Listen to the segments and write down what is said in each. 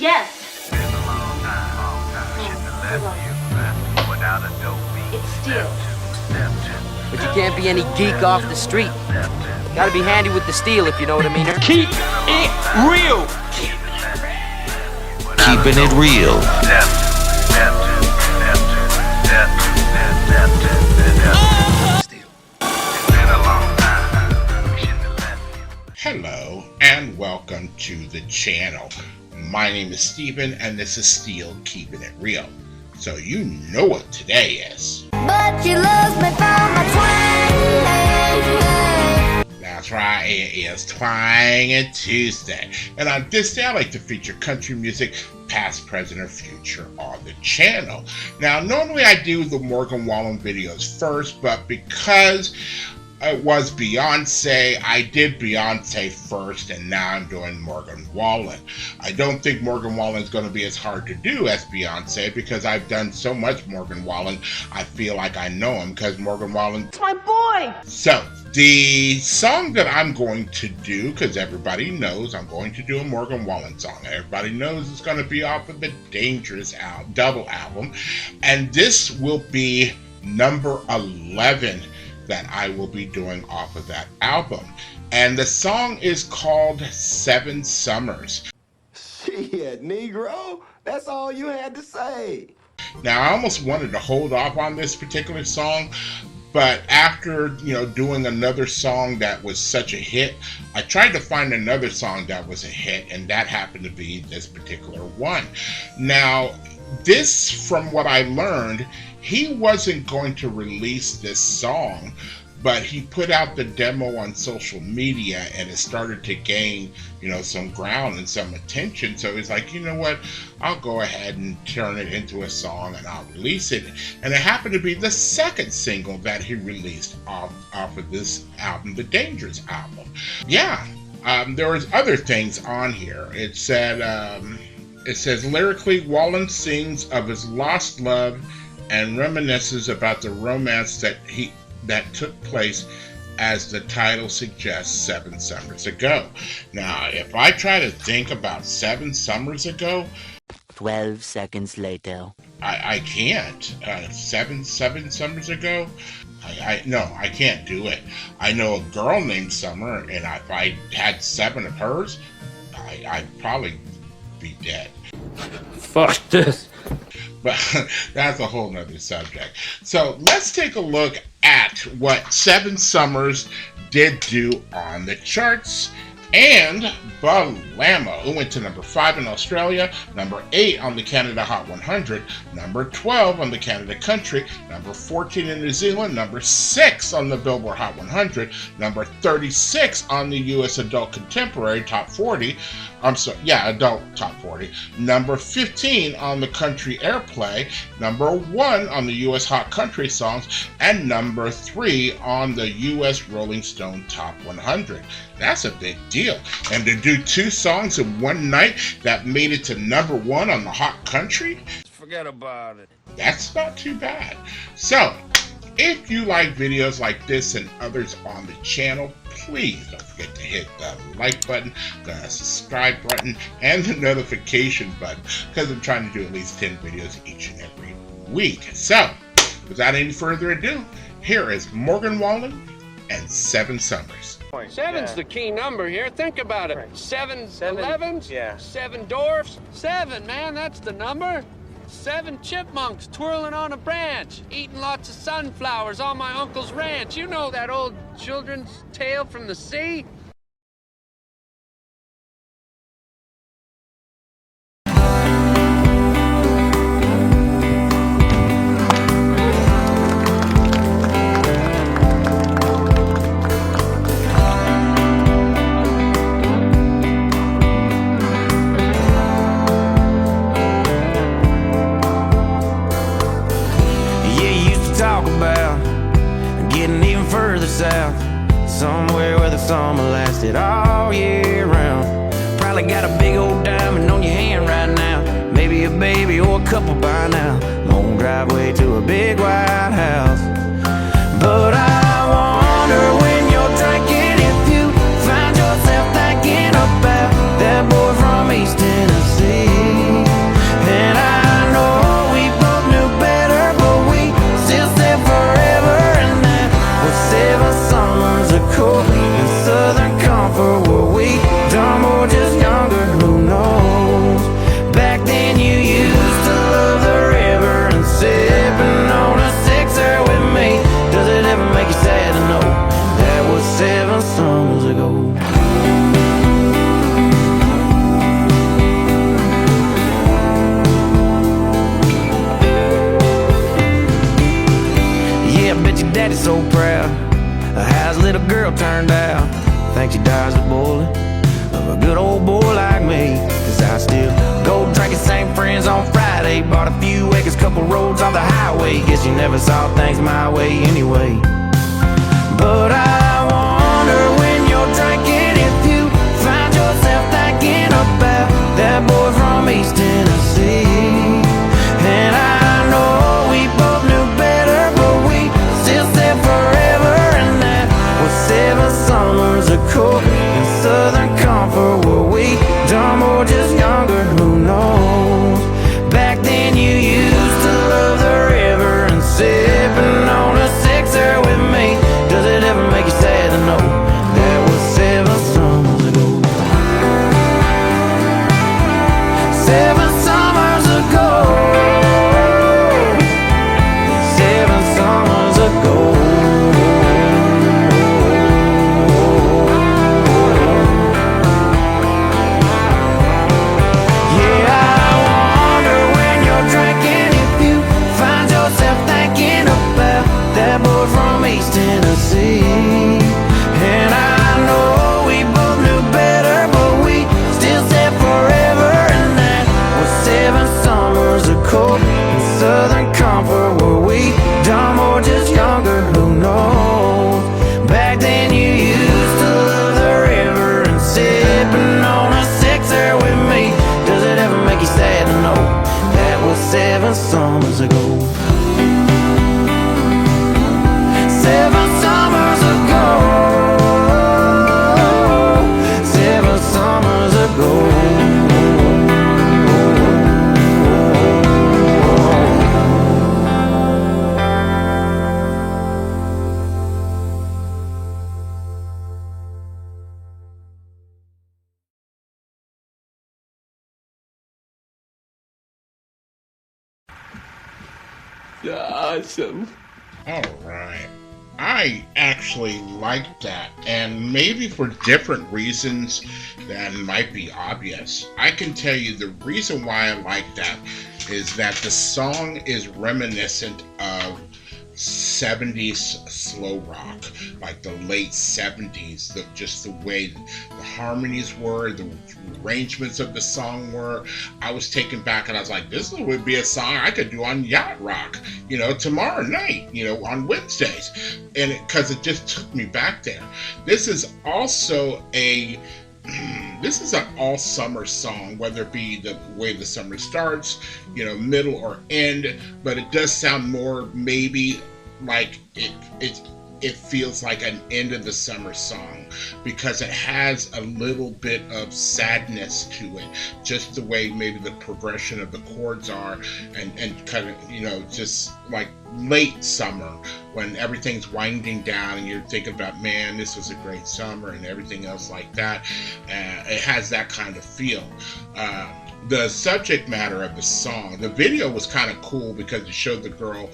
Yes. It's steel. But you can't be any geek off the street. Gotta be handy with the steel, if you know what I mean. Keep it real. Keeping it real. Hello and welcome to the channel. My name is Steven and this is Steel Keeping It Real. So you know what today is. But you love me for my twang. That's right, it is Twang Tuesday. And on this day I like to feature country music, past, present, or future on the channel. Now normally I do the Morgan Wallen videos first, but because it was Beyonce, I did Beyonce first, and now I'm doing Morgan Wallen. I don't think Morgan Wallen is going to be as hard to do as Beyonce because I've done so much Morgan Wallen, I feel like I know him because Morgan Wallen. It's my boy! So, the song that I'm going to do, because everybody knows I'm going to do a Morgan Wallen song. Everybody knows it's going to be off of the Dangerous double album, and this will be number 11 that I will be doing off of that album. And the song is called 7 Summers. Shit, Negro, that's all you had to say. Now, I almost wanted to hold off on this particular song, but after, doing another song that was such a hit, I tried to find another song that was a hit, and that happened to be this particular one. Now, this, from what I learned, he wasn't going to release this song, but he put out the demo on social media and it started to gain, some ground and some attention. So he's like, you know what, I'll go ahead and turn it into a song and I'll release it. And it happened to be the second single that he released off of this album, the Dangerous album. Yeah, there was other things on here. It says lyrically, Wallen sings of his lost love and reminisces about the romance that took place, as the title suggests, 7 summers ago. Now, if I try to think about 7 summers ago, 12 seconds later. I can't. 7 summers ago? No, I can't do it. I know a girl named Summer, and if I had 7 of hers, I'd probably be dead. Fuck this. But that's a whole nother subject. So let's take a look at what 7 Summers did do on the charts. And Balamo, who went to number 5 in Australia, number 8 on the Canada Hot 100, number 12 on the Canada Country, number 14 in New Zealand, number 6 on the Billboard Hot 100, number 36 on the US Adult Contemporary Top 40, Adult Top 40, number 15 on the Country Airplay, number 1 on the US Hot Country Songs, and number 3 on the US Rolling Stone Top 100. That's a big deal. And to do 2 songs in one night that made it to number 1 on the Hot Country? Forget about it. That's not too bad. So, if you like videos like this and others on the channel, please don't forget to hit the like button, the subscribe button, and the notification button, because I'm trying to do at least 10 videos each and every week. So, without any further ado, here is Morgan Wallen and 7 Summers. 7's the key number here. Think about it. 7 11s? Yeah. 7 dwarfs? 7, man, that's the number. 7 chipmunks twirling on a branch, eating lots of sunflowers on my uncle's ranch. You know that old children's tale from the sea? Getting even further south, somewhere where the summer lasted all year round. Probably got a big old diamond on your hand right now, maybe a baby or a couple by now. Long driveway to a big white house. But I wonder when you're drinking if you find yourself thinking about that boy from East Tennessee. bet you dodge the bullet of a good old boy like me. Cause I still go drinking, same friends on Friday. Bought a few acres, couple roads off the highway. Guess you never saw things my way anyway. But I wonder when you're drinking if you find yourself thinking about that boy from East Tennessee. And I know we both knew better, but we still said forever. And that was 7 summers ago in Southern Comfort. Were we dumb or just younger? Who knows? Back then you used to love the river and sipping on a sixer with me. Does it ever make you sad to know that was 7 summers ago? 7 summers ago. 7 summers ago. Yeah, I wonder when you're drinking if you find yourself thinking about that boy from East Tennessee. And I know we both knew better, but we still said forever. And that was 7 summers ago in Southern Comfort. Were we dumb or just younger? Who knows? Back then you used to love the river and sipping on a sixer with me. Does it ever make you sad to know that was 7 summers ago? 7 summers ago. 7 summers ago. Awesome. All right. I actually like that, and maybe for different reasons that might be obvious. I can tell you the reason why I like that is that the song is reminiscent of 70s slow rock, like the late 70s, just the way the harmonies were, the arrangements of the song were. I was taken back and I was like, this would be a song I could do on Yacht Rock, tomorrow night, on Wednesdays. And because it just took me back there. This is also this is an all summer song, whether it be the way the summer starts, middle or end, but it does sound more maybe like it feels like an end of the summer song because it has a little bit of sadness to it, just the way maybe the progression of the chords are, and kind of just like late summer when everything's winding down and you're thinking about, man, this was a great summer and everything else like that. It has that kind of feel. The subject matter of the song, the video was kind of cool because it showed the girl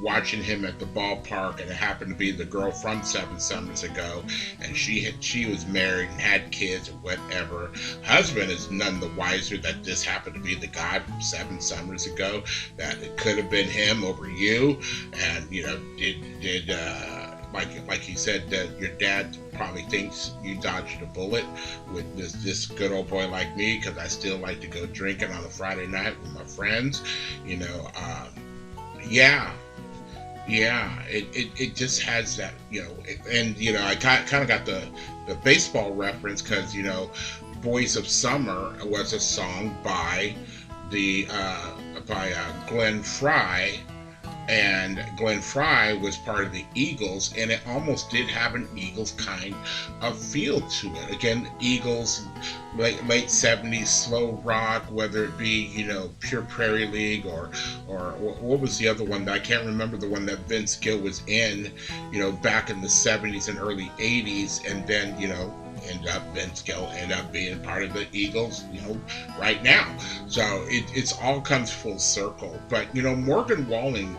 watching him at the ballpark, and it happened to be the girl from 7 summers ago, and she was married and had kids or whatever. Husband is none the wiser that this happened to be the guy from 7 summers ago, that it could have been him over you, and like he said, that your dad probably thinks you dodged a bullet with this good old boy like me, because I still like to go drinking on a Friday night with my friends. It just has that, I kind of got the baseball reference because, Boys of Summer was a song by Glenn Frey, and Glenn Frey was part of the Eagles, and it almost did have an Eagles kind of feel to it. Again, Eagles, late 70s slow rock, whether it be, Pure Prairie League or what was the other one? I can't remember the one that Vince Gill was in, back in the 70s and early 80s, and then, Vince Gill ended up being part of the Eagles, right now. So it's all comes full circle. But, Morgan Wallen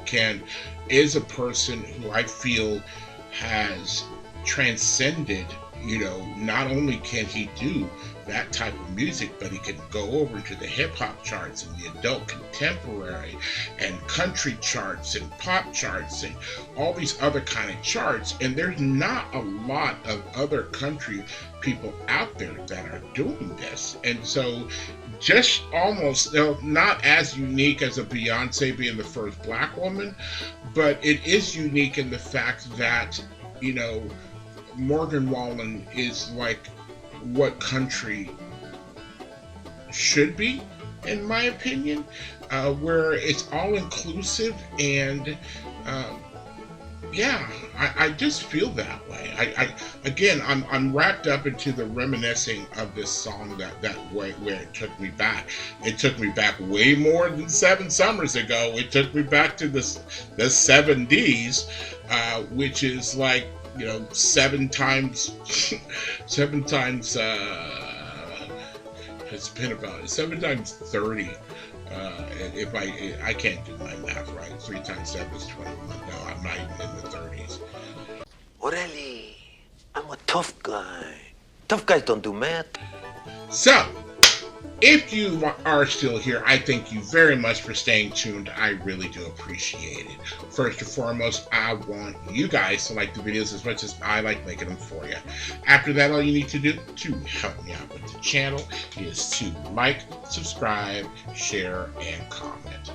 is a person who I feel has transcended, not only can he do that type of music, but he can go over to the hip-hop charts and the adult contemporary and country charts and pop charts and all these other kind of charts, and there's not a lot of other country people out there that are doing this. And so just almost, not as unique as a Beyonce being the first black woman, but it is unique in the fact that, you know, Morgan Wallen is like what country should be, in my opinion, where it's all inclusive, and yeah, I just feel that way. Again, I'm wrapped up into the reminiscing of this song that way, where it took me back. It took me back way more than 7 summers ago. It took me back to the 70s, which is like, you know, 7 times, it's been about 7 times 30. If I can't do my math right. 3 times 7 is 21. No, I'm not even in the 30s. Orelli, I'm a tough guy. Tough guys don't do math. So, if you are still here, I thank you very much for staying tuned. I really do appreciate it. First and foremost, I want you guys to like the videos as much as I like making them for you. After that, all you need to do to help me out with the channel is to like, subscribe, share, and comment.